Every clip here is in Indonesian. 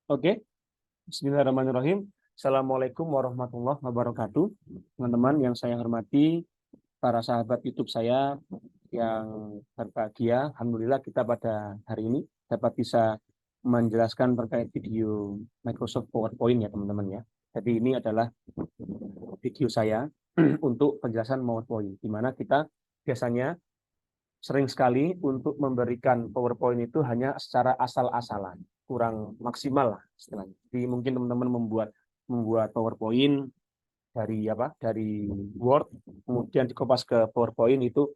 Oke, Bismillahirrahmanirrahim. Assalamualaikum warahmatullahi wabarakatuh. Teman-teman yang saya hormati, para sahabat YouTube saya yang berbahagia, Alhamdulillah kita pada hari ini dapat bisa menjelaskan terkait video Microsoft PowerPoint ya teman-teman ya. Jadi ini adalah video saya untuk penjelasan PowerPoint, di mana kita biasanya sering sekali untuk memberikan PowerPoint itu hanya secara asal-asalan, kurang maksimal lah istilahnya. Jadi mungkin teman-teman membuat PowerPoint dari apa? Dari Word, kemudian dikopas ke PowerPoint itu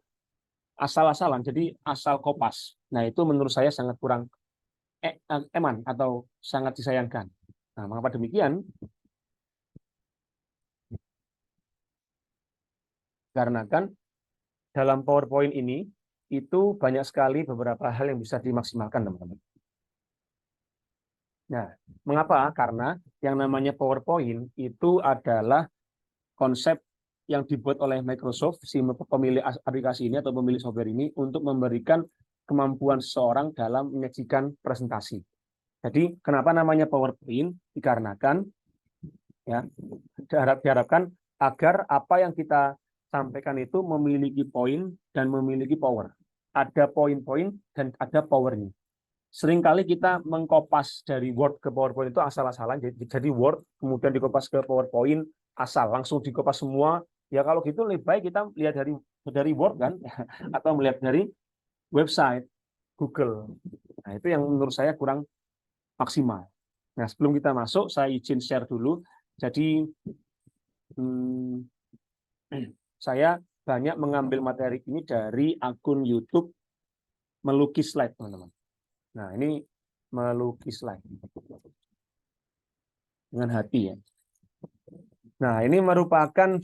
asal-asalan, jadi asal kopas. Nah, itu menurut saya sangat kurang eman atau sangat disayangkan. Nah, mengapa demikian? Karena kan dalam PowerPoint ini itu banyak sekali beberapa hal yang bisa dimaksimalkan, teman-teman. Nah, mengapa? Karena yang namanya PowerPoint itu adalah konsep yang dibuat oleh Microsoft, si pemilik aplikasi ini atau pemilik software ini, untuk memberikan kemampuan seseorang dalam menyajikan presentasi. Jadi, kenapa namanya PowerPoint? Dikarenakan, ya, diharapkan agar apa yang kita sampaikan itu memiliki poin dan memiliki power. Ada poin-poin dan ada powernya. Seringkali kita mengkopas dari Word ke PowerPoint itu asal-asalan, jadi Word kemudian dikopas ke PowerPoint asal, langsung dikopas semua. Ya kalau gitu lebih baik kita lihat dari Word kan, atau melihat dari website Google. Nah itu yang menurut saya kurang maksimal. Nah sebelum kita masuk, saya izin share dulu. Jadi saya banyak mengambil materi ini dari akun YouTube Melukis Slide, teman-teman. Nah ini melukis slide dengan hati ya. Nah, ini merupakan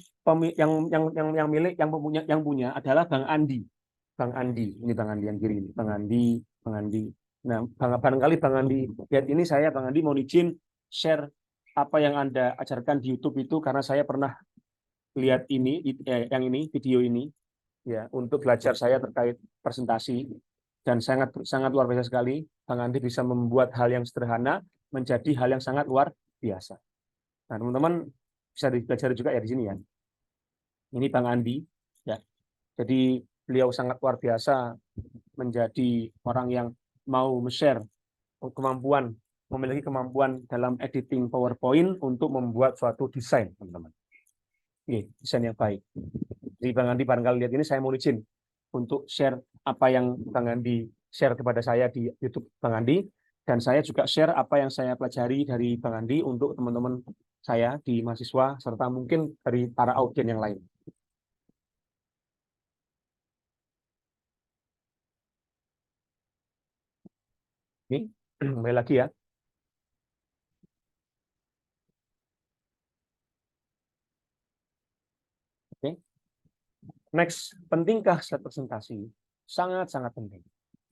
yang milik yang punya adalah Bang Andi. Bang Andi, ini Bang Andi yang kiri ini. Bang Andi. Nah, barangkali Bang Andi lihat ini, saya Bang Andi mau izin share apa yang Anda ajarkan di YouTube itu, karena saya pernah lihat ini yang ini video ini ya untuk belajar saya terkait presentasi, dan sangat sangat luar biasa sekali. Bang Andi bisa membuat hal yang sederhana menjadi hal yang sangat luar biasa. Nah, teman-teman bisa dipelajari juga ya di sini ya. Ini Bang Andi, ya. Jadi beliau sangat luar biasa menjadi orang yang mau share kemampuan, memiliki kemampuan dalam editing PowerPoint untuk membuat suatu desain, teman-teman. Desain yang baik. Jadi Bang Andi barangkali lihat ini, saya mau izin untuk share apa yang Bang Andi share kepada saya di YouTube Bang Andi, dan saya juga share apa yang saya pelajari dari Bang Andi untuk teman-teman saya di mahasiswa serta mungkin dari para audien yang lain. Ini kembali lagi ya. Oke. Next, pentingkah slide presentasi? Sangat-sangat penting.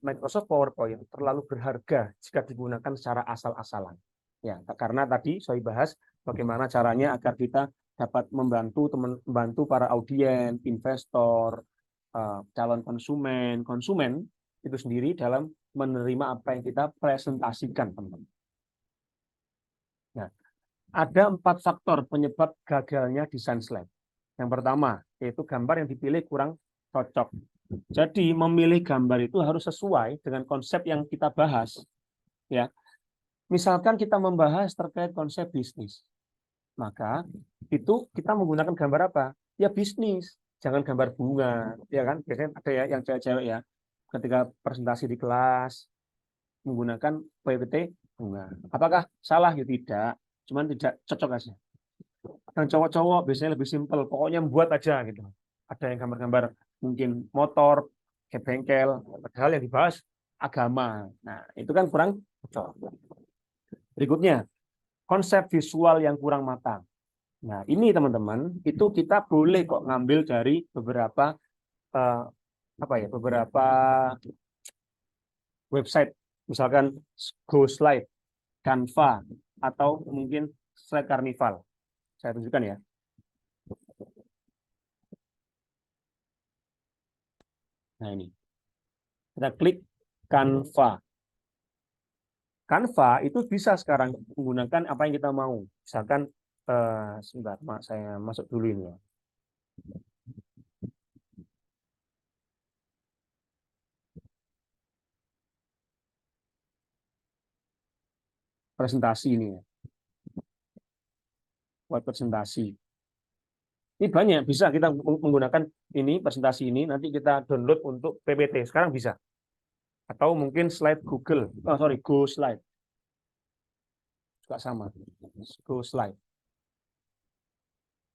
Microsoft PowerPoint terlalu berharga jika digunakan secara asal-asalan. Ya, karena tadi saya bahas bagaimana caranya agar kita dapat membantu para audien, investor, calon konsumen itu sendiri dalam menerima apa yang kita presentasikan, teman-teman. Nah, ada 4 faktor penyebab gagalnya desain slide. Yang pertama, yaitu gambar yang dipilih kurang cocok. Jadi memilih gambar itu harus sesuai dengan konsep yang kita bahas. Ya, misalkan kita membahas terkait konsep bisnis, maka itu kita menggunakan gambar apa? Ya bisnis, jangan gambar bunga, ya kan? Biasanya ada ya yang cewek-cewek ya, ketika presentasi di kelas menggunakan PPT bunga. Apakah salah? Ya tidak, cuman tidak cocok aja. Yang cowok-cowok biasanya lebih simpel, pokoknya buat aja gitu. Ada yang gambar-gambar mungkin motor, kayak bengkel, padahal yang dibahas agama. Nah, itu kan kurang cocok. Berikutnya, konsep visual yang kurang matang. Nah, ini teman-teman, itu kita boleh kok ngambil dari beberapa beberapa website, misalkan Go Slide, Canva, atau mungkin Slide Carnival. Saya tunjukkan ya. Nah, ini. Kita klik Canva. Canva itu bisa sekarang menggunakan apa yang kita mau. Misalkan, sebentar, saya masuk dulu ini ya. Presentasi ini ya, buat presentasi. Ini banyak, bisa kita menggunakan ini, presentasi ini, nanti kita download untuk PPT. Sekarang bisa. Atau mungkin slide Google, Go Slide. Juga sama. Go Slide.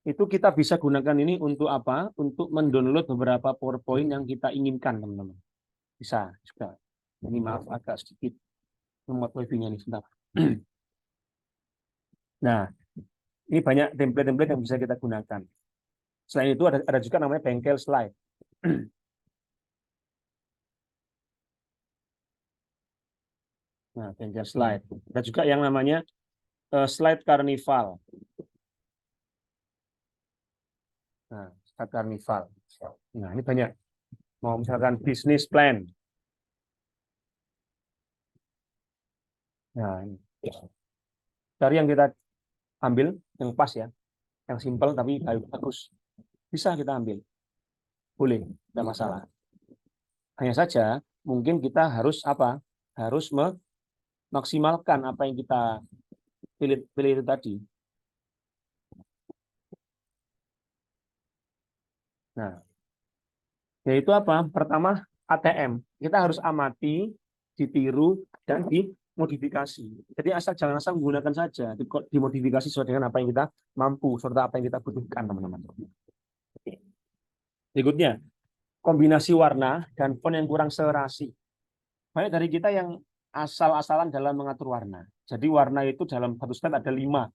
Itu kita bisa gunakan ini untuk apa? Untuk mendownload beberapa PowerPoint yang kita inginkan, teman-teman. Bisa juga. Ini maaf agak sedikit membuat wifi-nya nih, sebentar. Nah, ini banyak template-template yang bisa kita gunakan. Selain itu ada juga namanya bengkel slide. Nah, bengkel slide. Ada juga yang namanya slide carnival. Nah, slide carnival. Nah, ini banyak. Mau misalkan business plan. Nah, ini. Dari yang kita ambil, yang pas ya, yang simple tapi bagus. Bisa kita ambil. Boleh, tidak masalah. Hanya saja, mungkin kita harus apa? Harus memaksimalkan apa yang kita pilih itu tadi. Nah, yaitu apa? Pertama, ATM. Kita harus amati, ditiru, dan dimodifikasi. Jadi jangan asal menggunakan saja, dimodifikasi sesuai dengan apa yang kita mampu, serta apa yang kita butuhkan, teman-teman. Berikutnya, kombinasi warna dan font yang kurang serasi. Banyak dari kita yang asal-asalan dalam mengatur warna. Jadi warna itu dalam satu slide ada 5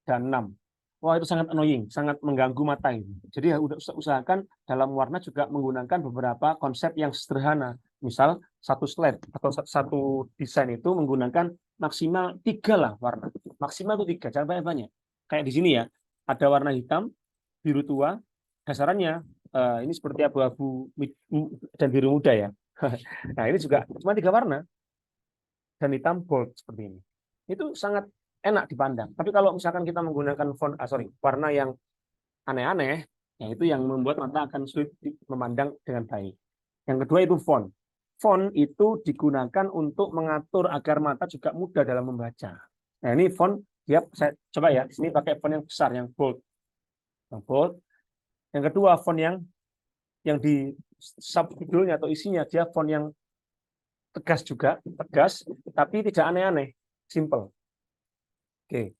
dan 6. Wah, itu sangat annoying, sangat mengganggu mata ini. Jadi usahakan dalam warna juga menggunakan beberapa konsep yang sederhana. Misal satu slide atau satu desain itu menggunakan maksimal 3 lah warna. Maksimal itu 3, jangan banyak-banyak. Kayak di sini ya, ada warna hitam, biru tua, dasarannya ini seperti abu-abu dan biru muda ya. Nah, ini juga cuma 3 warna dan hitam bold seperti ini. Itu sangat enak dipandang. Tapi kalau misalkan kita menggunakan warna yang aneh-aneh, ya itu yang membuat mata akan sulit memandang dengan baik. Yang kedua itu font. Font itu digunakan untuk mengatur agar mata juga mudah dalam membaca. Nah, ini font, saya coba ya, sini pakai font yang besar, yang bold. Yang bold. Yang kedua, font yang di subjudulnya atau isinya dia font yang tegas juga, tegas, tapi tidak aneh-aneh, simple. Oke,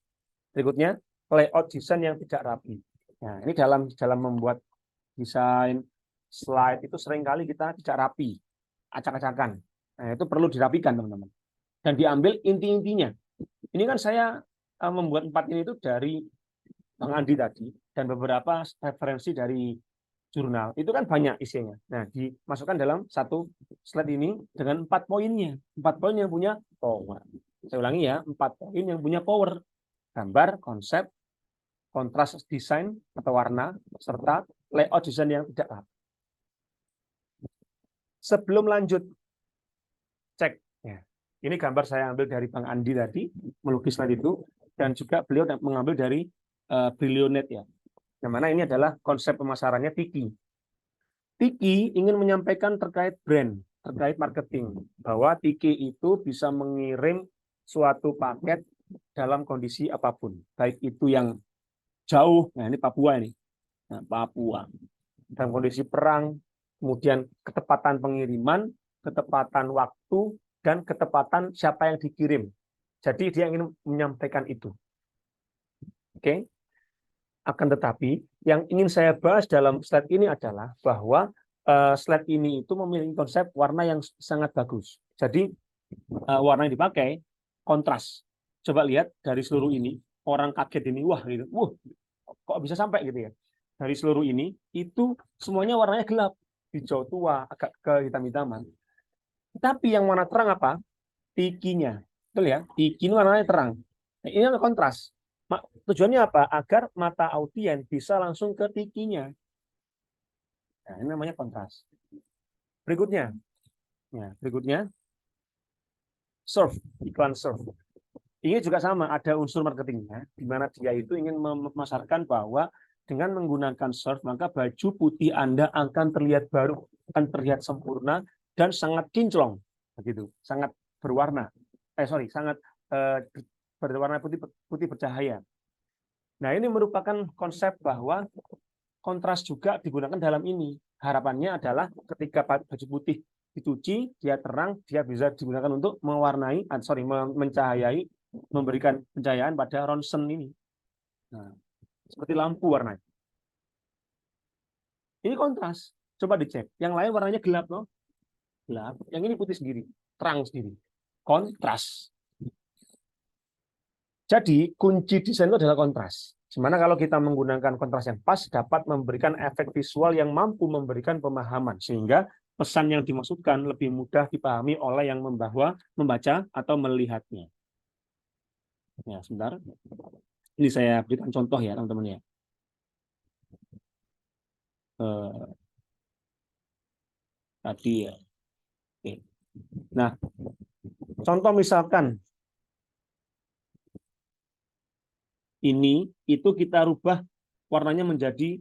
berikutnya layout desain yang tidak rapi. Nah, ini dalam membuat desain slide itu seringkali kita tidak rapi, acak-acakan. Nah, itu perlu dirapikan, teman-teman. Dan diambil inti-intinya. Ini kan saya membuat 4 ini itu dari Bang Andi tadi, dan beberapa referensi dari jurnal. Itu kan banyak isinya. Nah, dimasukkan dalam satu slide ini dengan 4 poinnya. 4 poin yang punya power. Saya ulangi ya, 4 poin yang punya power. Gambar, konsep, kontras desain atau warna, serta layout desain yang tidak rapi. Sebelum lanjut, cek. Ya. Ini gambar saya ambil dari Bang Andi tadi, melukis slide itu, dan juga beliau mengambil dari Brilionet ya. Yang mana ini adalah konsep pemasarannya Tiki. Tiki ingin menyampaikan terkait brand, terkait marketing, bahwa Tiki itu bisa mengirim suatu paket dalam kondisi apapun, baik itu yang jauh, nah ini Papua ini, nah, Papua, dalam kondisi perang, kemudian ketepatan pengiriman, ketepatan waktu, dan ketepatan siapa yang dikirim. Jadi dia ingin menyampaikan itu. Oke. Akan tetapi yang ingin saya bahas dalam slide ini adalah bahwa slide ini itu memiliki konsep warna yang sangat bagus. Jadi warna yang dipakai kontras. Coba lihat dari seluruh ini, orang kaget ini, wah gitu, kok bisa sampai gitu ya. Dari seluruh ini itu semuanya warnanya gelap, hijau tua, agak ke hitam-hitaman. Tapi yang warna terang apa? Tikinya. Betul ya? Tiki ini warnanya terang. Nah, ini adalah kontras. Tujuannya apa? Agar mata audien bisa langsung ke tikinya. Nah, ini namanya kontras. Berikutnya. Ya, berikutnya. Surf, iklan surf. Ini juga sama, ada unsur marketingnya, di mana dia itu ingin memasarkan bahwa dengan menggunakan surf, maka baju putih Anda akan terlihat baru, akan terlihat sempurna, dan sangat kinclong, begitu, sangat berwarna. Sangat berwarna putih, putih bercahaya. Nah, ini merupakan konsep bahwa kontras juga digunakan dalam ini. Harapannya adalah ketika baju putih dicuci, dia terang, dia bisa digunakan untuk mewarnai, mencahayai, memberikan pencahayaan pada ronsen ini. Nah, seperti lampu warnanya. Ini kontras. Coba dicek. Yang lain warnanya gelap, loh. Gelap. Yang ini putih sendiri, terang sendiri. Kontras. Jadi kunci desain itu adalah kontras. Dimana kalau kita menggunakan kontras yang pas dapat memberikan efek visual yang mampu memberikan pemahaman sehingga pesan yang dimaksudkan lebih mudah dipahami oleh yang membaca atau melihatnya. Ya, sebentar. Ini saya berikan contoh ya, teman-teman ya. Tadi ya. Oke. Nah, contoh misalkan ini itu kita rubah warnanya menjadi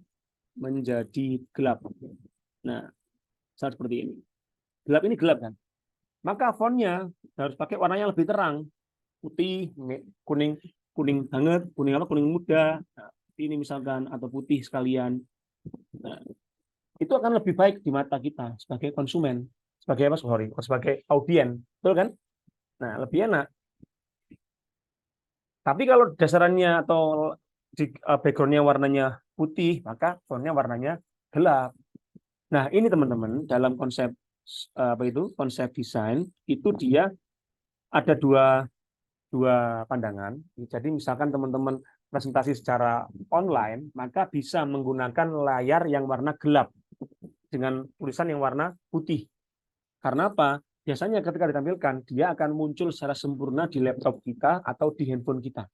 gelap. Nah, seperti ini. Gelap ini gelap kan? Maka fontnya harus pakai warna yang lebih terang, putih, kuning, kuning banget, kuning apa? Kuning muda. Nah, ini misalkan atau putih sekalian. Nah, itu akan lebih baik di mata kita sebagai konsumen, sebagai apa? Sebagai audien, betul kan? Nah, lebih enak. Tapi kalau dasarannya atau di backgroundnya warnanya putih, maka fontnya warnanya gelap. Nah, ini teman-teman dalam konsep apa itu? Konsep desain itu dia ada dua pandangan. Jadi misalkan teman-teman presentasi secara online, maka bisa menggunakan layar yang warna gelap dengan tulisan yang warna putih. Karena apa? Biasanya ketika ditampilkan, dia akan muncul secara sempurna di laptop kita atau di handphone kita.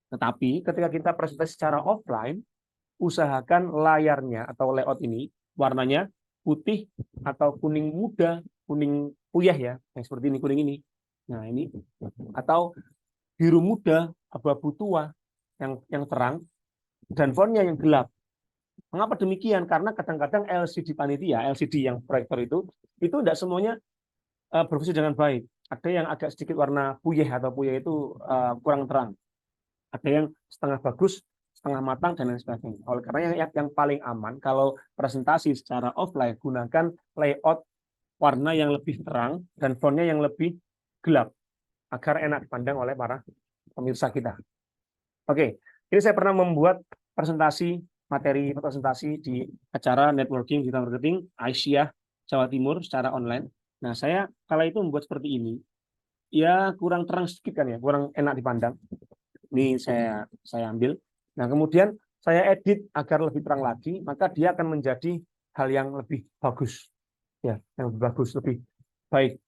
Tetapi ketika kita presentasi secara offline, usahakan layarnya atau layout ini warnanya putih atau kuning muda, kuning puyah ya, yang seperti ini, kuning ini. Nah, ini atau biru muda, abu-abu tua yang terang dan fontnya yang gelap. Mengapa demikian? Karena kadang-kadang LCD panitia, LCD yang proyektor itu tidak semuanya berfungsi dengan baik. Ada yang agak sedikit warna puyeh atau puyeh itu kurang terang. Ada yang setengah bagus, setengah matang dan lain sebagainya. Oleh karena yang paling aman kalau presentasi secara offline gunakan layout warna yang lebih terang dan fontnya yang lebih gelap agar enak dipandang oleh para pemirsa kita. Oke, ini saya pernah membuat materi presentasi di acara networking digital marketing Aisyah Jawa Timur secara online. Nah, saya kala itu membuat seperti ini. Ya kurang terang sedikit kan ya, kurang enak dipandang. Ini saya ambil. Nah, kemudian saya edit agar lebih terang lagi, maka dia akan menjadi hal yang lebih bagus. Ya, yang lebih bagus, lebih baik.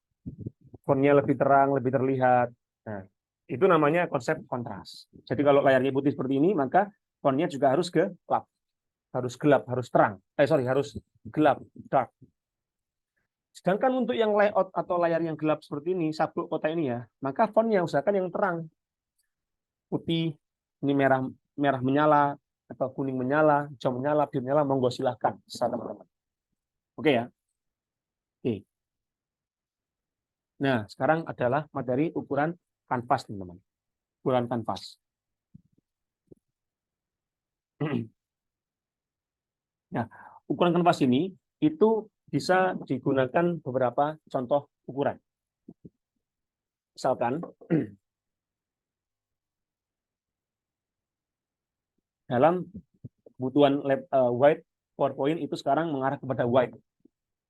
Fontnya lebih terang, lebih terlihat. Nah, itu namanya konsep kontras. Jadi kalau layarnya putih seperti ini, maka fontnya juga harus gelap, harus terang. Harus gelap, dark. Sedangkan untuk yang layout atau layar yang gelap seperti ini, sabluk kota ini ya, maka fontnya usahakan yang terang, putih, ini merah menyala atau kuning menyala, hijau menyala, biru menyala, monggo silahkan, teman-teman. Oke ya. Oke. Nah, sekarang adalah materi ukuran kanvas, teman-teman. Ukuran kanvas. Nah, ukuran kanvas ini itu bisa digunakan beberapa contoh ukuran. Misalkan dalam kebutuhan white PowerPoint itu sekarang mengarah kepada white.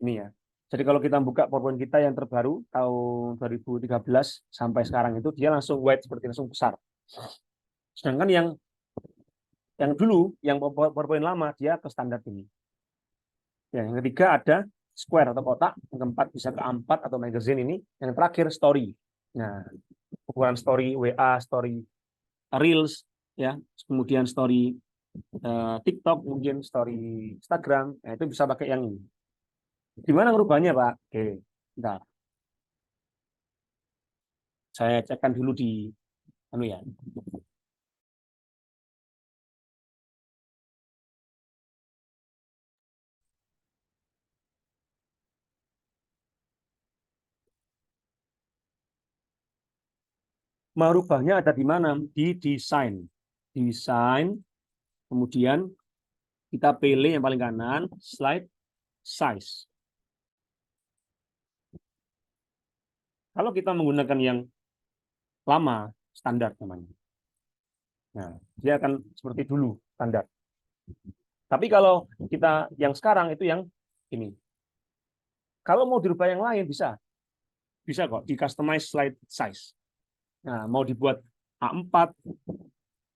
Ini ya. Jadi kalau kita buka PowerPoint kita yang terbaru tahun 2013 sampai sekarang itu dia langsung white seperti langsung besar. Sedangkan yang dulu yang PowerPoint lama dia ke standar ini. Ya, yang ketiga ada square atau kotak, yang keempat bisa ke A4 atau magazine ini, yang terakhir story. Nah, ukuran story WA, story Reels, ya, kemudian story TikTok, mungkin story Instagram, nah, itu bisa pakai yang ini. Gimana ngerubahnya, Pak? Oke, bentar. Saya cekkan dulu di anu ya. Merubahnya ada di mana? Di desain. Desain, kemudian kita pilih yang paling kanan, slide size. Kalau kita menggunakan yang lama, standar namanya. Nah, dia akan seperti dulu, standar. Tapi kalau kita yang sekarang itu yang ini. Kalau mau dirubah yang lain bisa. Bisa kok di customize slide size. Nah, mau dibuat A4,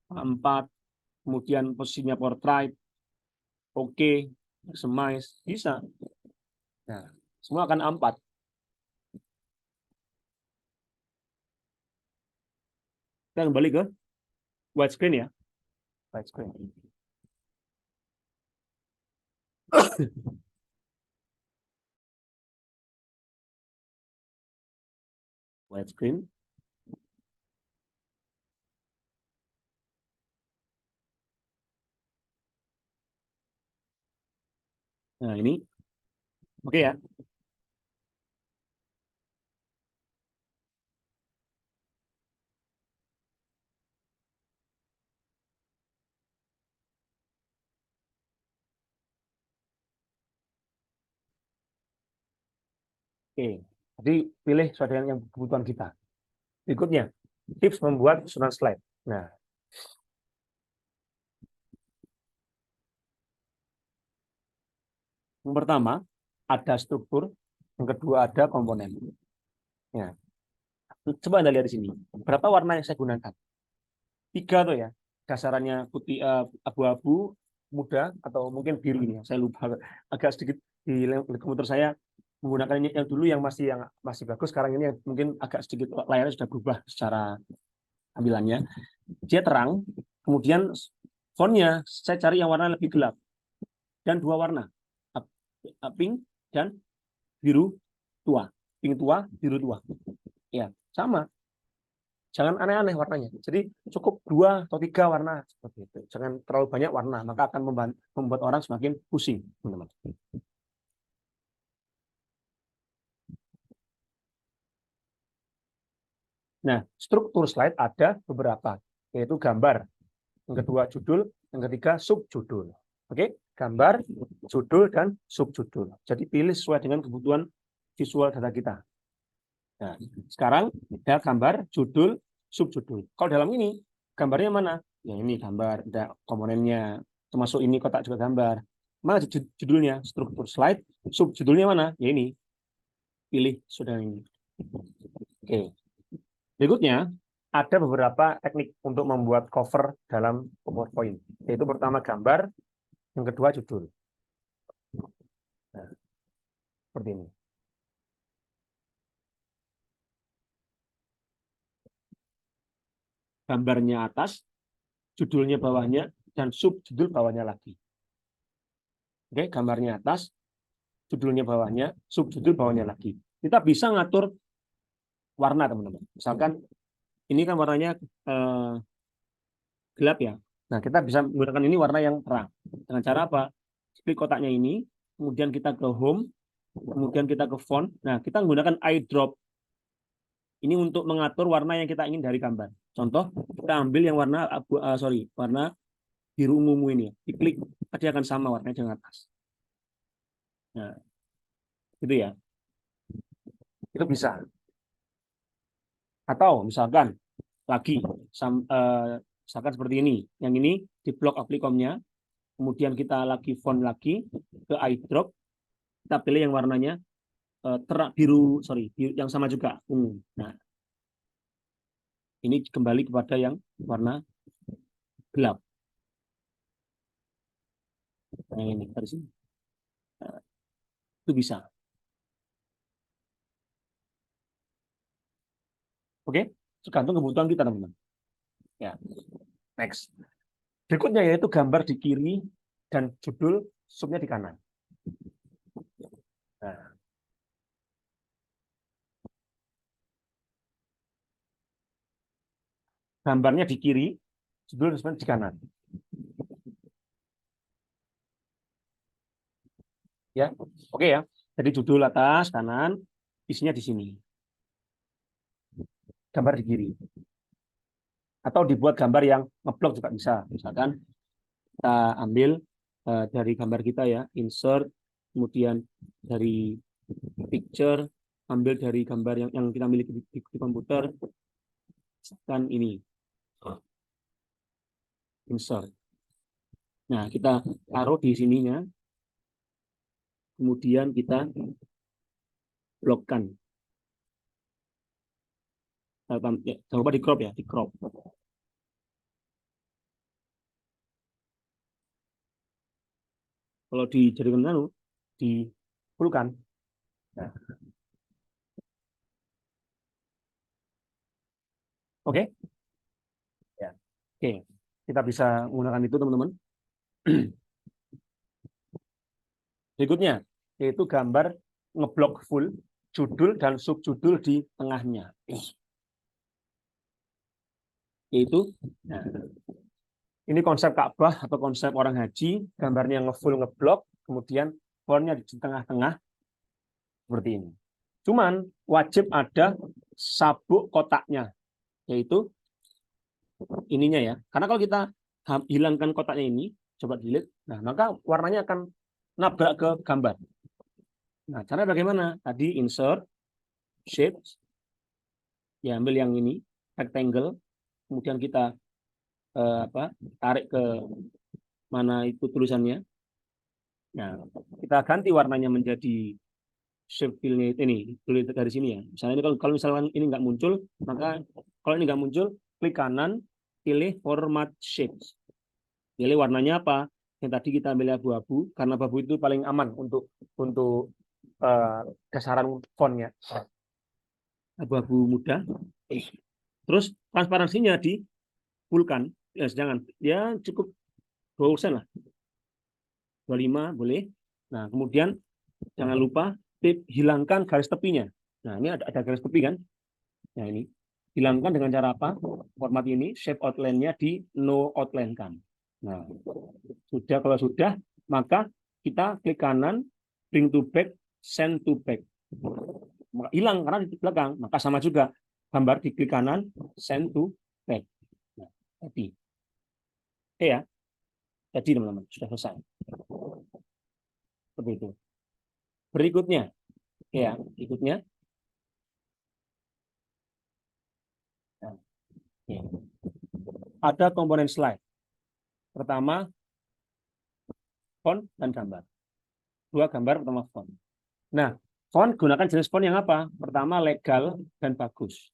A4, kemudian posisinya portrait, oke, customize, bisa. Nah, semua akan A4. Kita kembali ke widescreen ya. Widescreen. Widescreen. Nah, ini. Oke ya. Oke. Jadi pilih sesuai dengan yang kebutuhan kita. Berikutnya, tips membuat susunan slide. Nah, yang pertama ada struktur, yang kedua ada komponen. Ya. Coba Anda lihat di sini. Berapa warna yang saya gunakan? 3 tuh ya. Dasarannya putih, abu-abu, muda, atau mungkin biru ini. Saya lupa. Agak sedikit di komputer saya menggunakan ini yang dulu yang masih bagus. Sekarang ini yang mungkin agak sedikit layarnya sudah berubah secara tampilannya. Dia terang. Kemudian fontnya saya cari yang warna lebih gelap dan 2 warna, pink dan biru tua. Pink tua, biru tua. Ya, sama. Jangan aneh-aneh warnanya. Jadi cukup 2 atau 3 warna seperti itu. Jangan terlalu banyak warna, maka akan membuat orang semakin pusing, teman-teman. Nah, struktur slide ada beberapa, yaitu gambar, yang kedua judul, yang ketiga subjudul. Oke, gambar, judul, dan subjudul. Jadi pilih sesuai dengan kebutuhan visual data kita. Nah, sekarang ada gambar, judul, subjudul. Kalau dalam ini, gambarnya mana? Ya ini gambar, ada komponennya. Termasuk ini kotak juga gambar. Mana judulnya? Struktur slide. Subjudulnya mana? Ya ini. Pilih sudah ini. Oke. Berikutnya, ada beberapa teknik untuk membuat cover dalam PowerPoint. Yaitu pertama gambar, yang kedua judul. Nah, seperti ini. Gambarnya atas, judulnya bawahnya, dan subjudul bawahnya lagi. Oke, gambarnya atas, judulnya bawahnya, subjudul bawahnya lagi. Kita bisa ngatur warna, teman-teman. Misalkan ini kan warnanya gelap ya. Nah, kita bisa menggunakan ini warna yang terang. Dengan cara apa? Klik kotaknya ini, kemudian kita ke home, kemudian kita ke font. Nah, kita menggunakan eyedrop. Ini untuk mengatur warna yang kita ingin dari gambar. Contoh, kita ambil yang warna warna biru ungu ini. Diklik, dia akan sama warnanya dengan atas. Nah, gitu ya. Itu bisa. Atau misalkan lagi misalkan seperti ini. Yang ini di blok applikomnya, kemudian kita lagi font lagi ke eyedrop, kita pilih yang warnanya terang biru, biru yang sama juga ungu. Nah, ini kembali kepada yang warna gelap. Nah, ini dari sini. Nah, itu bisa. Oke, tergantung kebutuhan kita, teman-teman. Ya, next. Berikutnya yaitu gambar di kiri dan judul subnya di kanan. Nah, gambarnya di kiri, judul di kanan. Ya, oke ya. Jadi judul atas kanan, isinya di sini. Gambar di kiri. Atau dibuat gambar yang ngeblok juga bisa. Misalkan kita ambil dari gambar kita ya, insert, kemudian dari picture, ambil dari gambar yang kita miliki di komputer, misalkan ini, insert. Nah, kita taruh di sininya, kemudian kita blokkan. Jangan lupa di crop ya, di crop. Kalau dijadikan dipulkan. Nah. Oke? Ya. Oke. Kita bisa menggunakan itu, teman-teman. Berikutnya, yaitu gambar ngeblok full, judul dan subjudul di tengahnya. Yaitu, nah, ini konsep Ka'bah atau konsep orang haji, gambarnya ngefull ngeblok, kemudian fontnya di tengah-tengah, seperti ini. Cuman, wajib ada sabuk kotaknya, yaitu ininya ya. Karena kalau kita hilangkan kotaknya ini, coba delete, nah maka warnanya akan nabrak ke gambar. Nah, cara bagaimana? Tadi insert, shape, ya ambil yang ini, rectangle, kemudian kita tarik ke mana itu tulisannya. Nah, kita ganti warnanya menjadi shape fill-nya ini, tulis dari sini ya. Misalnya ini kalau misalkan ini nggak muncul, maka kalau ini nggak muncul, klik kanan, pilih format shapes. Pilih warnanya apa? Yang tadi kita ambil abu-abu, karena abu itu paling aman untuk dasaran fontnya. Abu-abu muda. Terus transparansinya di fullkan. Ya, jangan. Ya cukup 2% lah. 25 boleh. Nah, kemudian jangan lupa hilangkan garis tepinya. Nah, ini ada garis tepi kan? Nah, ini. Hilangkan dengan cara apa? Format ini, shape outline-nya di no outline kan. Nah, kalau sudah, maka kita klik kanan, bring to back, send to back. Hilang karena di belakang, maka sama juga gambar di klik kanan, send to back. Nah, jadi, ya, jadi teman-teman sudah selesai. Seperti itu. Berikutnya, ya, berikutnya, nah, ya. Ada komponen slide. Pertama, font dan gambar. Dua gambar, pertama font. Nah, font gunakan jenis font yang apa? Pertama, legal dan bagus.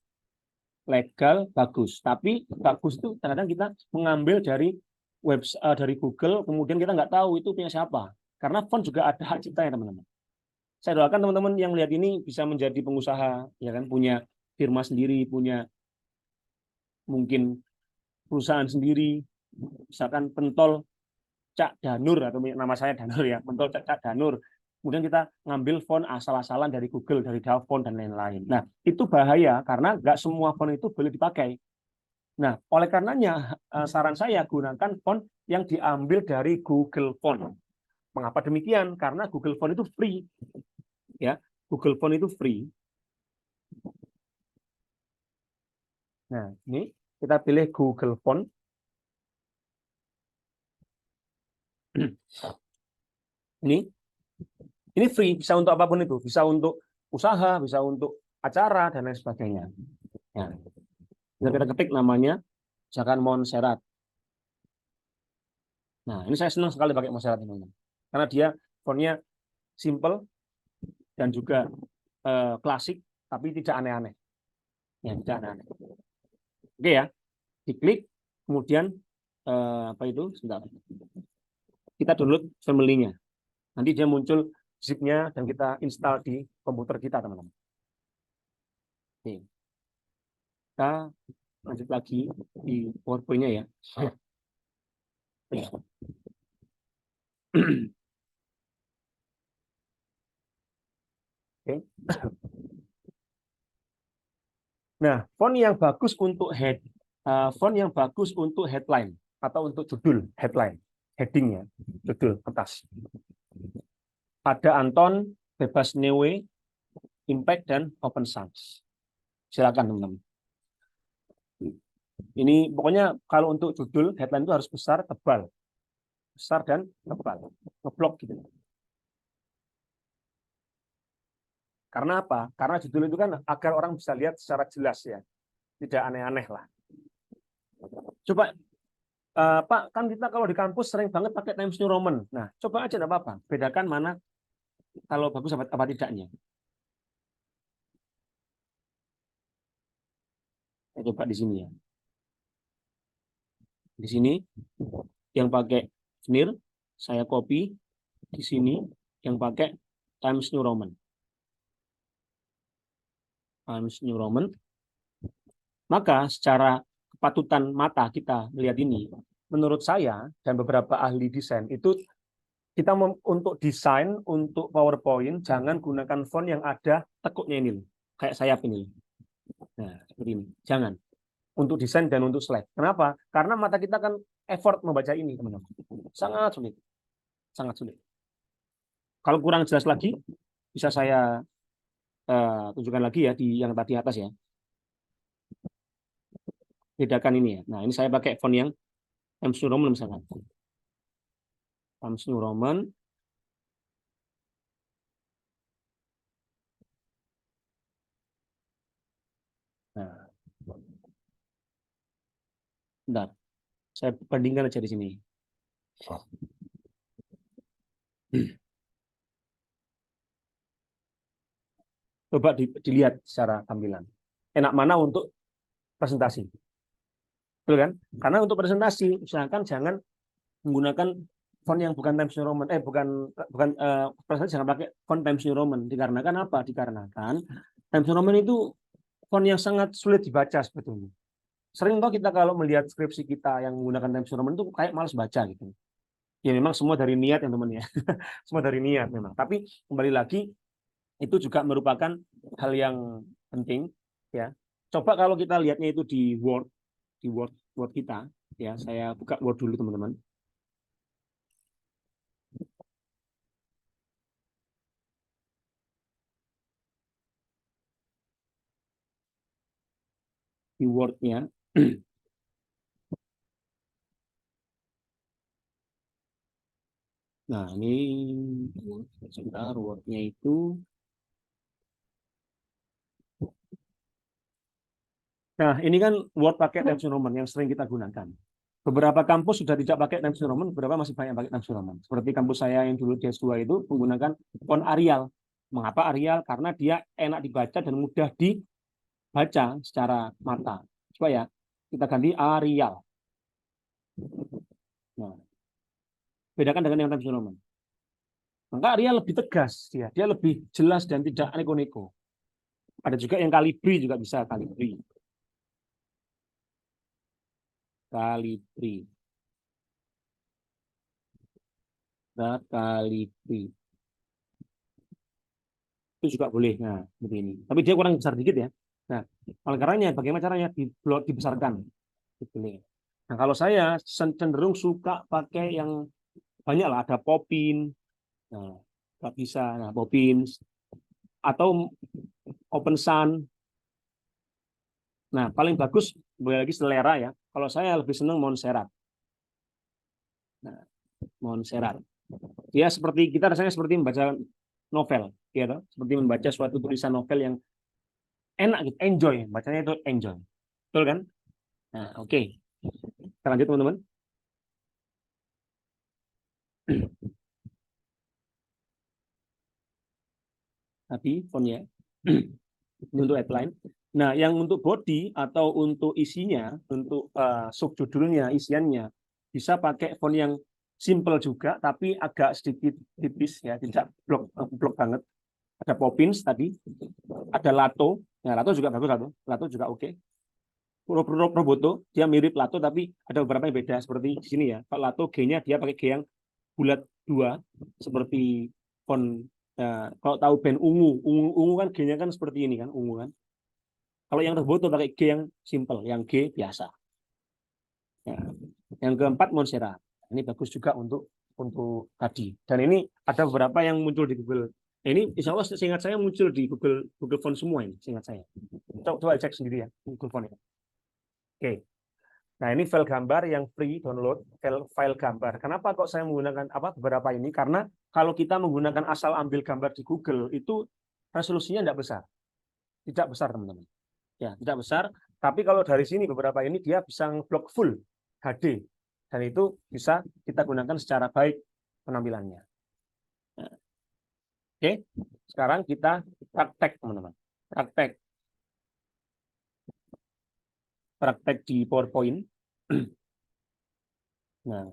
Legal, bagus. Tapi bagus itu kadang-kadang kita mengambil dari dari Google, kemudian kita nggak tahu itu punya siapa. Karena font juga ada hak cipta ya teman-teman. Saya doakan teman-teman yang lihat ini bisa menjadi pengusaha, ya kan, punya firma sendiri, punya mungkin perusahaan sendiri, misalkan pentol Cak Danur atau nama saya Danur ya, pentol Cak Danur. Kemudian kita ngambil font asal-asalan dari Google, dari Davon dan lain-lain. Nah, itu bahaya karena nggak semua font itu boleh dipakai. Nah, oleh karenanya saran saya gunakan font yang diambil dari Google Font. Mengapa demikian? Karena Google Font itu free. Ya, Google Font itu free. Nah, ini kita pilih Google Font. Ini free, bisa untuk apapun itu, bisa untuk usaha, bisa untuk acara dan lain sebagainya. Ya. Kita ketik namanya, misalkan Montserrat. Nah, ini saya senang sekali pakai Montserrat ini, karena dia fontnya simple dan juga klasik, tapi tidak aneh-aneh. Ya, tidak aneh-aneh. Oke ya, diklik, kemudian apa itu? Sebentar. Kita download family-nya. Nanti dia muncul zip-nya dan kita install di komputer kita, teman-teman. Oke. Kita lanjut lagi di PowerPoint-nya ya. Oke. Nah, font yang bagus untuk head font yang bagus untuk headline atau untuk judul headline, headingnya, judul atas. Ada Anton, Bebas Neue, Impact, dan Open Sans. Silakan teman-teman. Ini pokoknya kalau untuk judul headline itu harus besar, tebal, besar dan tebal, ngeblok gitu. Karena apa? Karena judul itu kan agar orang bisa lihat secara jelas ya, tidak aneh-aneh lah. Coba Pak, kan kita kalau di kampus sering banget pakai Times New Roman. Nah, coba aja enggak apa-apa, bedakan mana kalau bagus apa tidaknya. Coba di sini ya. Di sini yang pakai Sneer, saya copy. Di sini yang pakai Times New Roman. Times New Roman. Maka secara kepatutan mata kita melihat ini, menurut saya dan beberapa ahli desain itu kita untuk desain untuk PowerPoint jangan gunakan font yang ada tekuknya ini, kayak sayap ini. Nah, seperti ini. Jangan. Untuk desain dan untuk slide. Kenapa? Karena mata kita kan effort membaca ini, teman-teman. Sangat sulit. Sangat sulit. Kalau kurang jelas lagi, bisa saya tunjukkan lagi ya di yang tadi atas ya. Bedakan ini ya. Nah, ini saya pakai font yang Times New Roman misalkan. Times New Roman. Nah, bentar. Saya bandingkan aja di sini. Coba dilihat secara tampilan. Enak mana untuk presentasi? Betul kan? Karena untuk presentasi, usahakan jangan menggunakan font yang bukan Times New Roman. Presentasi jangan pakai font Times New Roman. Dikarenakan apa? Dikarenakan Times New Roman itu font yang sangat sulit dibaca sebetulnya. Sering toh kita kalau melihat skripsi kita yang menggunakan Times New Roman itu kayak malas baca gitu. Ya memang semua dari niat ya teman ya. Semua dari niat memang. Tapi kembali lagi itu juga merupakan hal yang penting ya. Coba kalau kita lihatnya itu di Word kita ya. Saya buka Word dulu teman-teman. Di Word-nya. Nah, ini sebentar Word-nya itu. Nah, ini kan Word pakai Times New Roman yang sering kita gunakan. Beberapa kampus sudah tidak pakai Times New Roman, beberapa masih banyak pakai Times New Roman. Seperti kampus saya yang dulu di S2 itu menggunakan font Arial. Mengapa Arial? Karena dia enak dibaca dan mudah dibaca secara mata. Coba ya, kita ganti Arial. Nah, bedakan dengan yang Times New Roman. Maka Arial lebih tegas, dia lebih jelas dan tidak neko-neko. Ada juga yang Calibri juga bisa Calibri. Calibri. Nah, Calibri. Itu juga boleh. Nah, seperti ini. Tapi dia kurang besar dikit ya. Nah, oleh karenanya bagaimana caranya dibesarkan? Dipilih. Nah, kalau saya cenderung suka pakai yang banyak lah. Ada Popin, nah, nggak bisa. Nah, Popin atau Open Sun. Nah, paling bagus boleh lagi selera ya. Kalau saya lebih senang Montserrat. Nah, Montserrat. Ya seperti kita rasanya seperti membaca novel, ya toh? Seperti membaca suatu tulisan novel yang enak gitu, enjoy, bacanya itu enjoy. Betul kan? Nah, oke. Kita lanjut teman-teman. Tadi fontnya. Ini untuk headline. Nah, yang untuk body atau untuk isinya, untuk subjudulnya, isiannya, bisa pakai font yang simple juga, tapi agak sedikit tipis ya, tidak blok banget. Ada Poppins tadi, ada Lato. Nah, Lato juga bagus, Lato juga oke. Roboto, dia mirip Lato, tapi ada beberapa yang beda. Seperti di sini ya, kalau Lato G-nya dia pakai G yang bulat 2, seperti font. Kalau tahu band ungu kan G-nya kan seperti ini kan, ungu kan. Kalau yang Roboto pakai G yang simple, yang G biasa. Yang keempat Montserrat. Ini bagus juga untuk tadi. Dan ini ada beberapa yang muncul di Google. Ini insya Allah seingat saya muncul di Google Font semua ini, seingat saya. Coba cek sendiri ya Google Font ini. Oke. Nah, ini file gambar yang free download, file gambar. Kenapa kok saya menggunakan beberapa ini? Karena kalau kita menggunakan asal ambil gambar di Google itu resolusinya tidak besar. Tidak besar, teman-teman. Ya, tidak besar. Tapi kalau dari sini beberapa ini dia bisa ngeblok full HD. Dan itu bisa kita gunakan secara baik penampilannya. Nah, oke, sekarang kita praktek, teman-teman. Praktek di PowerPoint. Nah,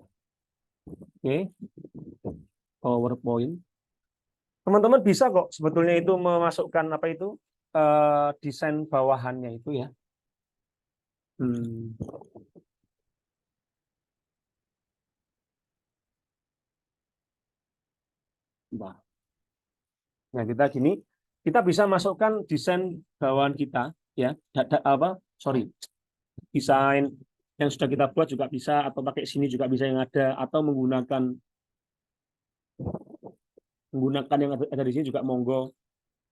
oke, PowerPoint. Teman-teman bisa kok sebetulnya itu memasukkan desain bawahannya itu ya. Nah, kita bisa masukkan desain bawahan kita ya. Desain yang sudah kita buat juga bisa, atau pakai sini juga bisa yang ada, atau menggunakan yang ada di sini juga monggo,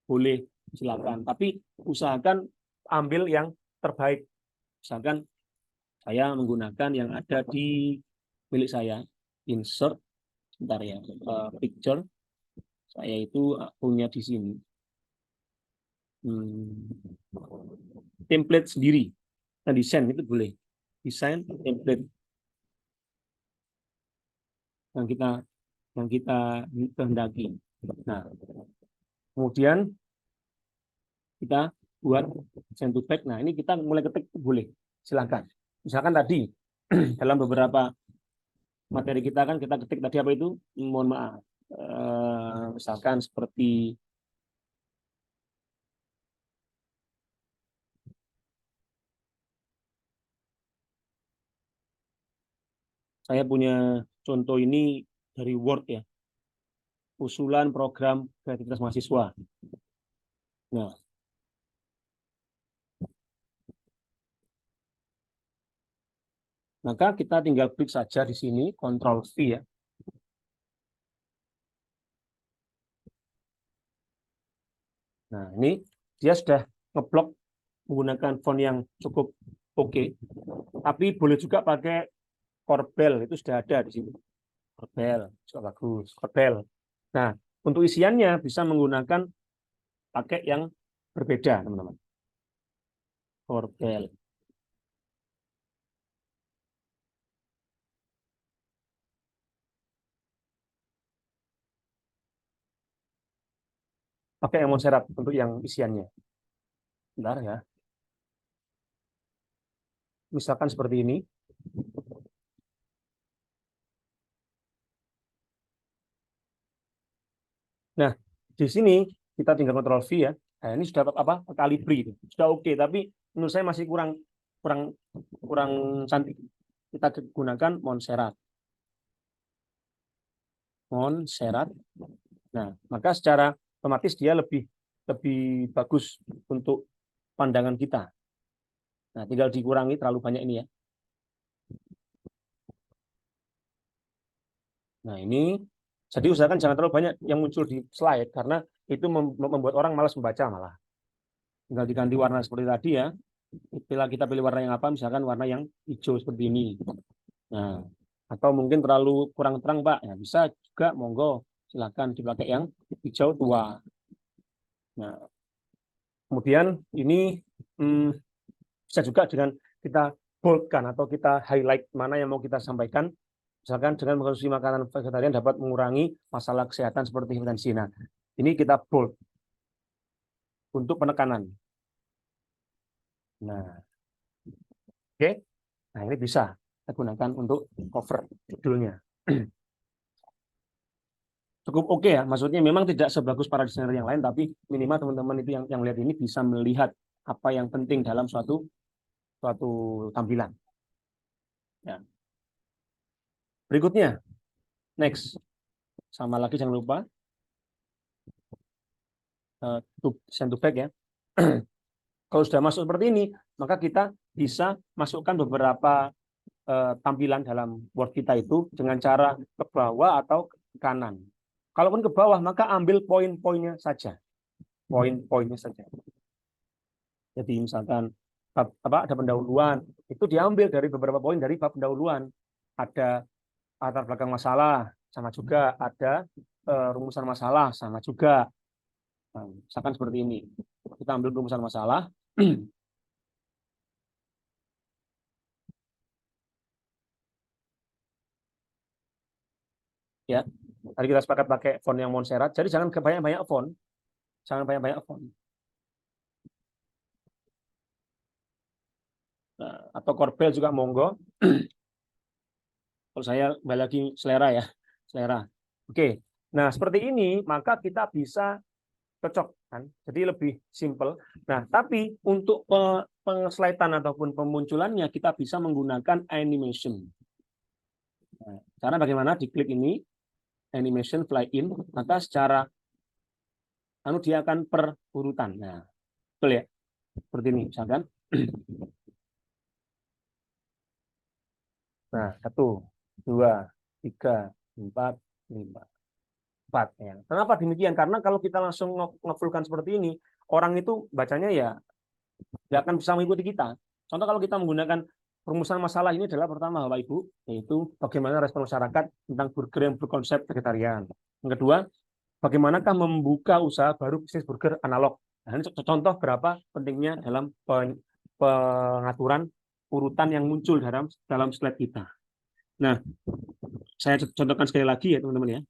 boleh, silakan. Tapi usahakan ambil yang terbaik. Misalkan saya menggunakan yang ada di milik saya, insert, bentar ya, picture. Saya itu punya di sini template sendiri. Nah, desain itu boleh. Desain template yang kita kehendaki. Nah, kemudian kita buat send to back. Nah, ini kita mulai ketik boleh. Silakan. Misalkan tadi dalam beberapa materi kita kan kita ketik tadi apa itu? Mohon maaf. Misalkan seperti saya punya contoh ini dari Word ya. Usulan program kreativitas mahasiswa. Nah, maka kita tinggal klik saja di sini, Ctrl V ya. Nah, ini dia sudah ngeblok menggunakan font yang cukup oke. Tapi boleh juga pakai Corbel, itu sudah ada di sini. Corbel, juga bagus. Corbel. Nah, untuk isiannya bisa menggunakan pakai yang berbeda, teman-teman. Corbel. Pakai yang Montserrat untuk yang isiannya. Bentar ya. Misalkan seperti ini. Nah, di sini kita tinggal Ctrl V ya. Nah, ini sudah Calibri itu. Sudah oke, tapi menurut saya masih kurang cantik. Kita gunakan Montserrat. Nah, maka secara otomatis dia lebih bagus untuk pandangan kita. Nah, tinggal dikurangi terlalu banyak ini ya. Nah, ini jadi usahakan jangan terlalu banyak yang muncul di slide karena itu membuat orang malas membaca malah. Tinggal diganti warna seperti tadi ya. Kita pilih warna yang apa, misalkan warna yang hijau seperti ini. Nah, atau mungkin terlalu kurang terang, Pak. Ya, bisa juga monggo silakan dipakai yang hijau tua. Nah, kemudian ini bisa juga dengan kita boldkan atau kita highlight mana yang mau kita sampaikan. Misalkan dengan mengkonsumsi makanan vegetarian dapat mengurangi masalah kesehatan seperti hipertensi. Nah, ini kita bold untuk penekanan. Nah, oke. Nah, ini bisa kita gunakan untuk cover judulnya. Cukup oke ya, maksudnya memang tidak sebagus para desainer yang lain, tapi minimal teman-teman itu yang lihat ini bisa melihat apa yang penting dalam suatu tampilan. Ya. Berikutnya, next, sama lagi jangan lupa send to back ya. Kalau sudah masuk seperti ini, maka kita bisa masukkan beberapa tampilan dalam Word kita itu dengan cara ke bawah atau ke kanan. Kalaupun ke bawah, maka ambil poin-poinnya saja. Poin-poinnya saja. Jadi misalkan ada pendahuluan, itu diambil dari beberapa poin dari bab pendahuluan. Ada latar belakang masalah, sama juga. Ada rumusan masalah, sama juga. Nah, misalkan seperti ini. Kita ambil rumusan masalah. Ya, tadi kita sepakat pakai font yang Montserrat. Jadi jangan kebanyak-banyak font. Jangan banyak-banyak font. Nah, atau Corel juga monggo. Kalau saya kembali lagi selera ya, selera. Oke. Nah, seperti ini maka kita bisa cocok kan. Jadi lebih simple. Nah, tapi untuk pengeslaitan ataupun pemunculannya kita bisa menggunakan animation. Nah, cara bagaimana? Diklik ini animation fly in, maka secara dia akan per urutan. Nah, betul ya. Seperti ini misalkan. Nah, 1, 2, 3, 4, 5. 4 ya. Kenapa demikian? Karena kalau kita langsung ngefulkan seperti ini, orang itu bacanya ya nggak akan bisa mengikuti kita. Contoh kalau kita menggunakan perumusan masalah ini adalah pertama Bapak Ibu, yaitu bagaimana respon masyarakat tentang burger yang berkonsep vegetarian. Yang kedua, bagaimanakah membuka usaha baru bisnis burger analog. Nah, ini contoh berapa pentingnya dalam pengaturan urutan yang muncul dalam slide kita. Nah, saya contohkan sekali lagi ya teman-teman ya.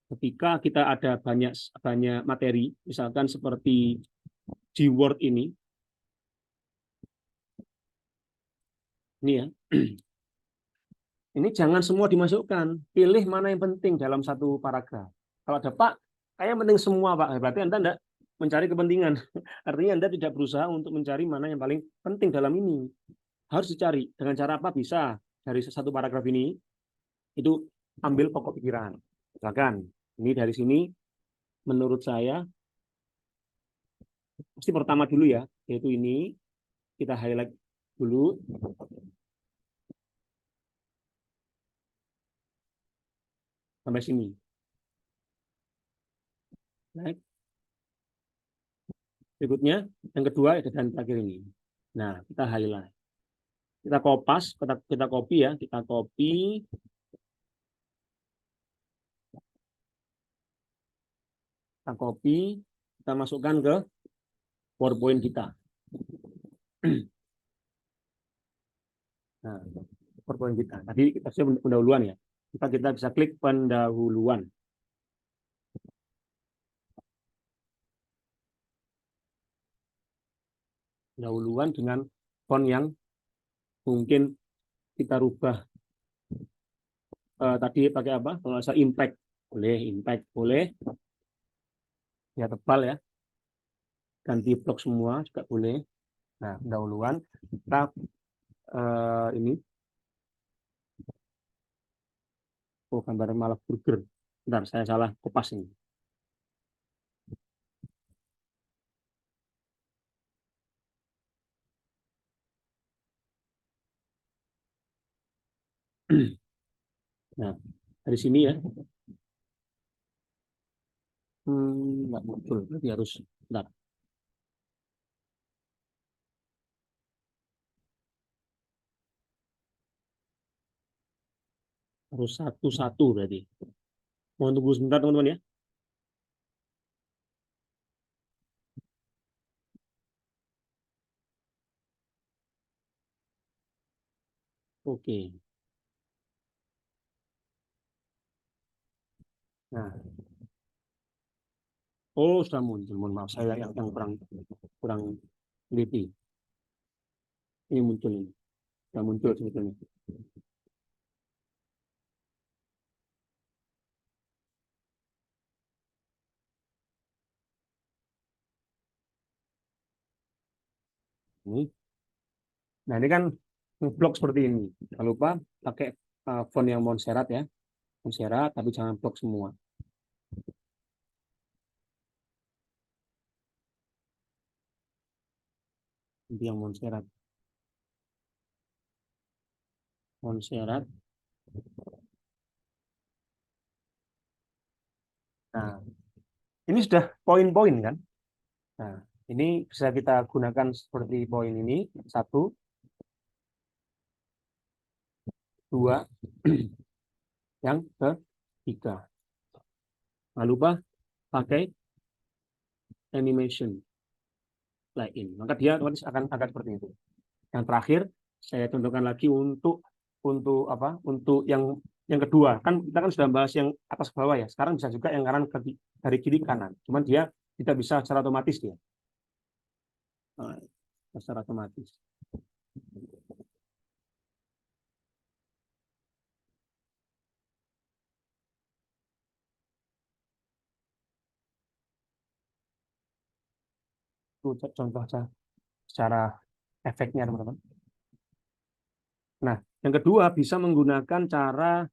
Ketika kita ada banyak banyak materi, misalkan seperti di Word ini ya, ini jangan semua dimasukkan, pilih mana yang penting dalam satu paragraf. Kalau ada Pak, kayak penting semua Pak, berarti Anda tidak mencari kepentingan. Artinya Anda tidak berusaha untuk mencari mana yang paling penting dalam ini. Harus dicari. Dengan cara apa? Bisa dari satu paragraf ini, itu ambil pokok pikiran. Misalkan, ini dari sini, menurut saya, pasti pertama dulu ya, yaitu ini, kita highlight dulu, sampai sini. Baik. Berikutnya, yang kedua, dan terakhir ini. Nah, kita highlight. Kita kopas, kita copy ya, kita copy, kita masukkan ke PowerPoint kita. Nah, PowerPoint kita. Tadi kita sudah pendahuluan ya. Kita bisa klik pendahuluan. Pendahuluan dengan font yang mungkin kita rubah. Tadi pakai apa? Kalau saya impact boleh. Ya tebal ya. Ganti blok semua juga boleh. Nah, pendahuluan kita ini. Oh, gambar malah burger. Bentar, saya salah kopas ini. Nah, dari sini ya. Nggak muncul. Berarti harus, bentar. Harus satu-satu berarti. Mau tunggu sebentar teman-teman ya. Oke. Nah, oh sudah muncul. Mohon maaf saya yang kurang kurang teliti. Ini muncul ini. Sudah muncul sebetulnya. Ini. Nah, ini kan blok seperti ini. Jangan lupa pakai font yang Montserrat ya. Montserrat, tapi jangan blok semua. Ini yang Montserrat. Montserrat. Nah, ini sudah poin-poin kan? Nah, ini bisa kita gunakan seperti poin ini. Satu, dua, yang ketiga. Jangan lupa pakai animation lain. Maka dia otomatis akan seperti itu. Yang terakhir, saya contohkan lagi untuk apa? Untuk yang kedua. Kan kita kan sudah bahas yang atas bawah ya. Sekarang bisa juga yang kanan dari kiri ke kanan. Cuman dia tidak bisa secara otomatis dia. Nah, secara otomatis. Itu contoh secara efeknya teman-teman. Nah, yang kedua bisa menggunakan cara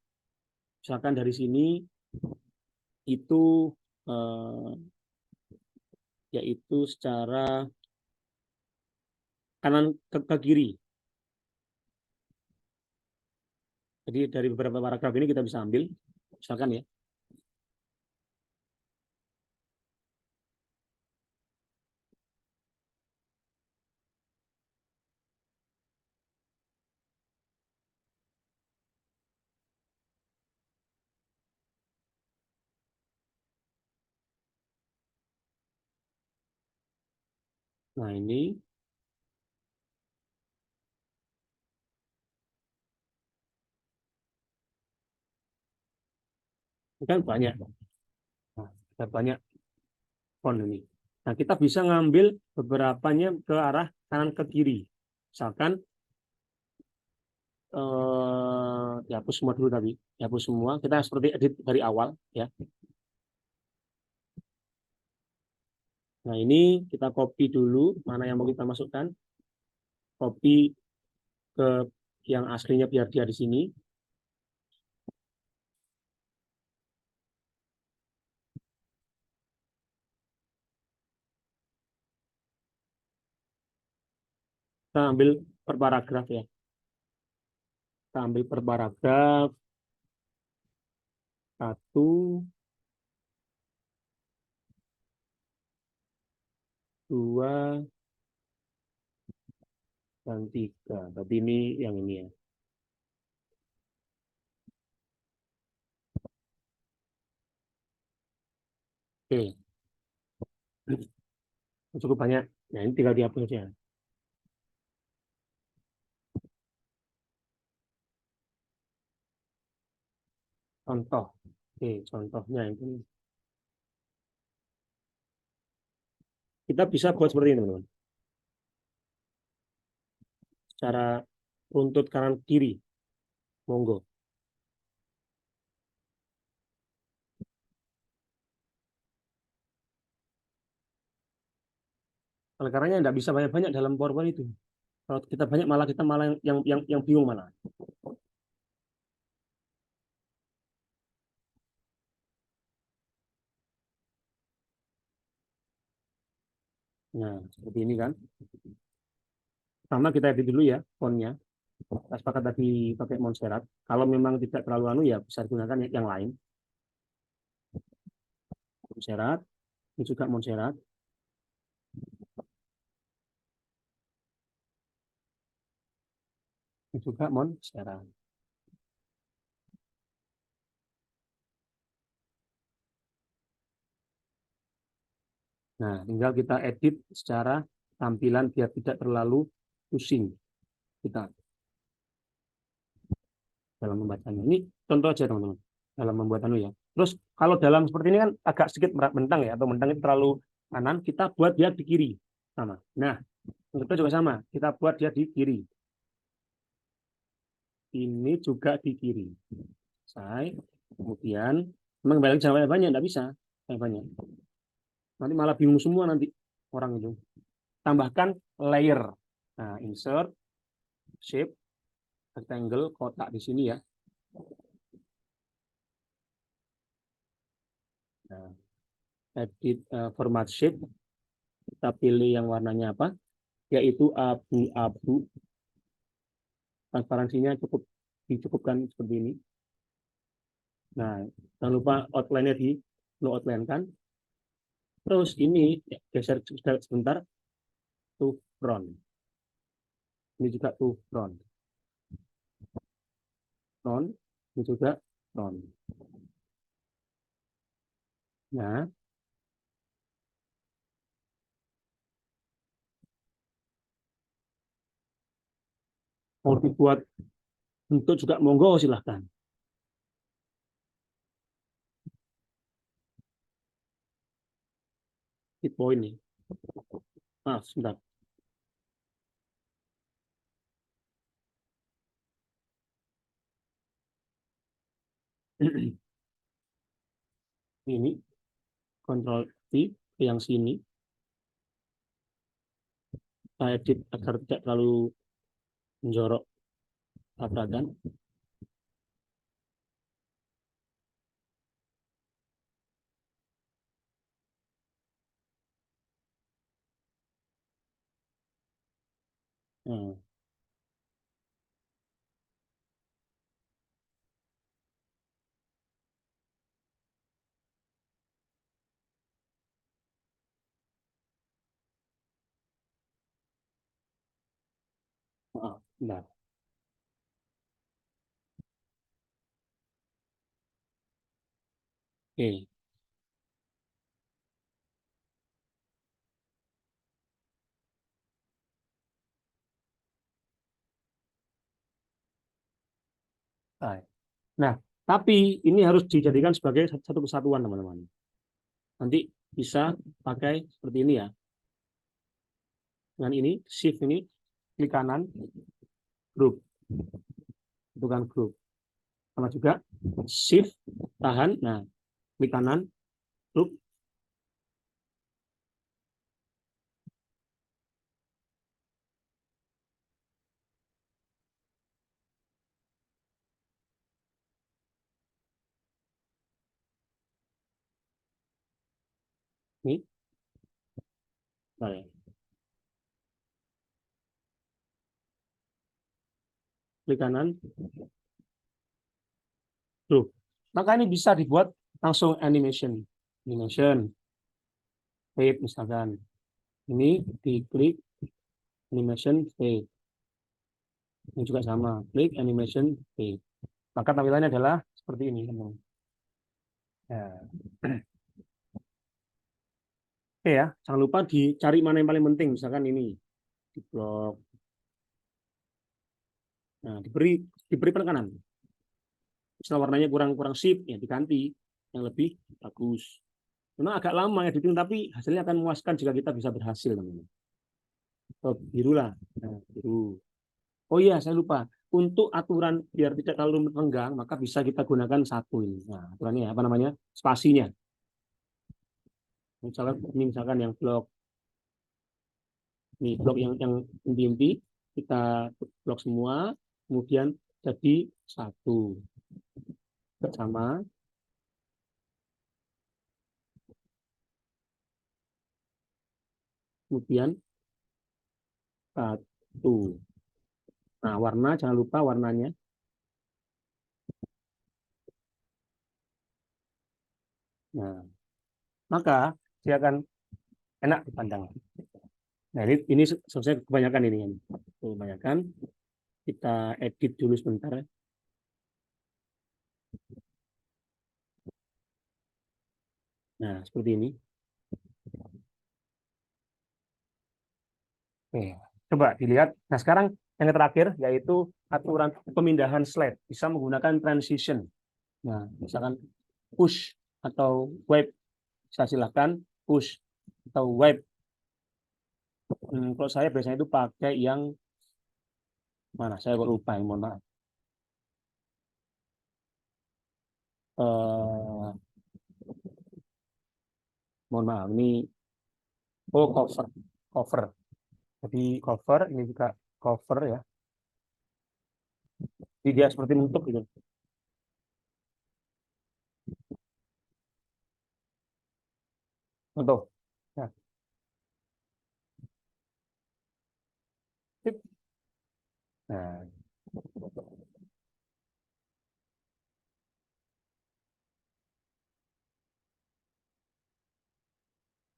misalkan dari sini itu eh, yaitu secara kanan ke kiri. Jadi dari beberapa paragraf ini kita bisa ambil, misalkan ya. Nah ini kan banyak, nah, ada banyak font ini. Nah kita bisa ngambil beberapanya ke arah kanan ke kiri. Misalkan dihapus semua dulu tadi, dihapus semua. Kita seperti edit dari awal ya. Nah ini kita copy dulu mana yang mau kita masukkan, copy ke yang aslinya biar dia di sini. Kita ambil per paragraf ya. Kita ambil per paragraf. Satu, dua, dan tiga. Berarti ini yang ini ya. Oke, cukup banyak. Nah ini tinggal dihapus aja. Contoh. Oke, contohnya itu. Kita bisa buat seperti ini teman-teman. Secara runtut kanan kiri. Monggo. Oleh karenanya tidak bisa banyak-banyak dalam PowerPoint itu. Kalau kita banyak malah kita malah yang bingung malah. Nah, seperti ini kan. Pertama kita edit dulu ya fontnya. Kita sepakat tadi pakai Montserrat. Kalau memang tidak terlalu anu ya bisa digunakan yang lain. Montserrat. Ini juga Montserrat. Ini juga Montserrat. Nah, tinggal kita edit secara tampilan biar tidak terlalu pusing kita dalam membacanya. Ini contoh aja teman-teman dalam membuat anu ya. Terus kalau dalam seperti ini kan agak sedikit bentang ya atau bentang itu terlalu kanan, kita buat dia di kiri sama. Nah, itu juga sama. Kita buat dia di kiri. Ini juga di kiri. Saya kemudian memang balik Jawa banyak tidak bisa banyak. Nanti malah bingung semua nanti orang itu. Tambahkan layer. Nah, insert shape rectangle kotak di sini ya. Nah, edit format shape, kita pilih yang warnanya apa, yaitu abu-abu, transparansinya cukup dicukupkan seperti ini. Nah, jangan lupa outline-nya di lo outline kan. Terus ini ya, geser sebentar to front. Ini juga to front. Front, ini juga front. Nah, mau dibuat bentuk juga monggo silahkan. Hit point nih. Sebentar. Ini Ctrl V yang sini. Saya edit agar tidak terlalu menjorok tabrakan. Nah, nah. Oke. Nah, tapi ini harus dijadikan sebagai satu kesatuan, teman-teman. Nanti bisa pakai seperti ini ya. Dengan ini, shift ini, klik kanan, group. Itu kan group. Sama juga, shift, tahan, nah, klik kanan, group. Ini, nah, ya. Klik kanan, group. Maka ini bisa dibuat langsung animation. Animation, fade misalkan. Ini diklik animation fade. Ini juga sama, klik animation fade. Maka tampilannya adalah seperti ini, teman-teman. Ya. Oke ya, jangan lupa dicari mana yang paling penting. Misalkan ini di blok. Nah, diberi penekanan. Misal warnanya kurang kurang sip, ya diganti yang lebih bagus. Memang agak lama editing, tapi hasilnya akan memuaskan jika kita bisa berhasil, teman-teman. Oh, biru lah. Nah, biru. Oh iya, saya lupa. Untuk aturan biar tidak terlalu renggang, maka bisa kita gunakan satu ini. Nah, aturannya apa namanya? Spasinya. Misalkan yang blok ini blok yang inti-inti kita blok semua, kemudian jadi satu bersama, kemudian satu. Nah, warna jangan lupa warnanya. Nah, maka dia akan enak dipandang. Nah, ini selesai kebanyakan ini. Kebanyakan kita edit dulu sebentar. Nah, seperti ini. Oke, coba dilihat. Nah, sekarang yang terakhir yaitu aturan pemindahan slide. Bisa menggunakan transition. Nah, misalkan push atau wipe. Saya silakan push atau wipe. Kalau saya biasanya itu pakai yang mana? Saya kok lupa, mohon maaf. Eh, Mohon maaf, ini cover, cover. Jadi cover ini juga cover ya. Jadi dia seperti bentuk gitu. Untuk. Nah, sip. Nah,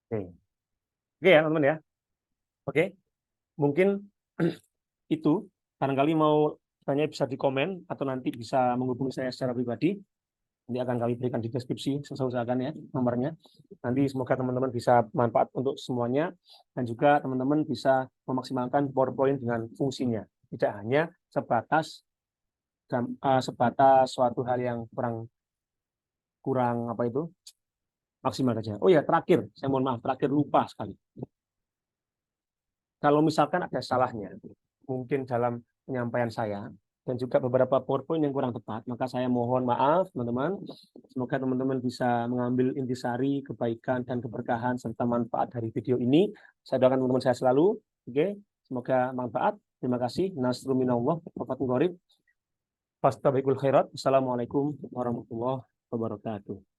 Oke, oke ya teman-teman ya. Oke, mungkin itu barangkali mau tanya bisa di komen atau nanti bisa menghubungi saya secara pribadi. Nanti akan kami berikan di deskripsi seusahakan ya nomornya. Nanti semoga teman-teman bisa manfaat untuk semuanya dan juga teman-teman bisa memaksimalkan PowerPoint dengan fungsinya. Tidak hanya sebatas suatu hal yang kurang kurang apa itu maksimal saja. Oh ya, terakhir, saya mohon maaf, terakhir lupa sekali. Kalau misalkan ada salahnya, mungkin dalam penyampaian saya, dan juga beberapa PowerPoint yang kurang tepat, maka saya mohon maaf, teman-teman. Semoga teman-teman bisa mengambil intisari, kebaikan, dan keberkahan, serta manfaat dari video ini. Saya doakan teman-teman saya selalu. Oke, semoga manfaat. Terima kasih. Nasrul minallah, wafatul gharib. Fastabiqul khairat. Assalamualaikum warahmatullahi wabarakatuh.